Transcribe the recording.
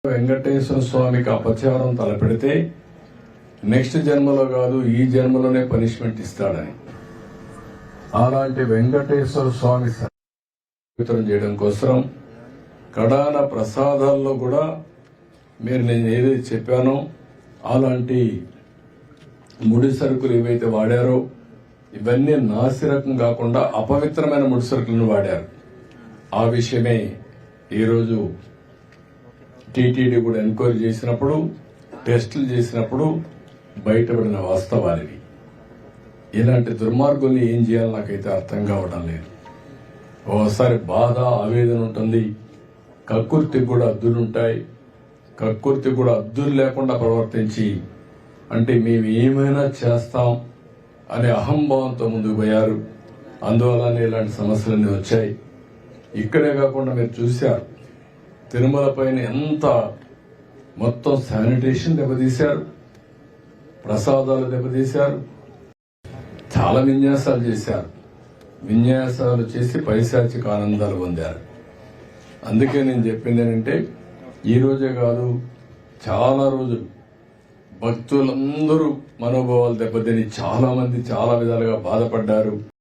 వెంకటేశ్వర స్వామికి అపచారం తలపెడితే నెక్స్ట్ జన్మలో కాదు ఈ జన్మలోనే పనిష్మెంట్ ఇస్తాడని, అలాంటి వెంకటేశ్వర స్వామి వితరణ చేయడం కోసం కడాన ప్రసాదాల్లో కూడా మీరు నేను ఏదైతే చెప్పానో అలాంటి ముడి సరుకులు ఏవైతే వాడారో ఇవన్నీ నాసిరకం కాకుండా అపవిత్రమైన ముడి సరుకులను వాడారు. ఆ విషయమే ఈరోజు టీటీడీ కూడా ఎంక్వైరీ చేసినప్పుడు, టెస్టులు చేసినప్పుడు బయటపడిన వాస్తవాలివి. ఇలాంటి దుర్మార్గుల్ని ఏం చేయాలో నాకైతే అర్థం కావడం లేదు. ఓసారి బాధ, ఆవేదన ఉంటుంది, కక్కుర్తికి కూడా అద్దులుంటాయి. కక్కుర్తి కూడా అద్దులు లేకుండా ప్రవర్తించి అంటే మేము ఏమైనా చేస్తాం అనే అహంభావంతో ముందుకు పోయారు. అందువల్లనే ఇలాంటి సమస్యలన్నీ వచ్చాయి. ఇక్కడే కాకుండా మీరు చూశారు తిరుమల పైన ఎంత మొత్తం శానిటేషన్ దెబ్బతీశారు, ప్రసాదాలు దెబ్బతీశారు, చాలా విన్యాసాలు చేశారు. విన్యాసాలు చేసి పైశాచిక ఆనందాలు పొందారు. అందుకే నేను చెప్పింది ఏంటంటే ఈ రోజే కాదు చాలా రోజులు భక్తులందరూ మనోభావాలు దెబ్బతిని చాలా మంది చాలా విధాలుగా బాధపడ్డారు.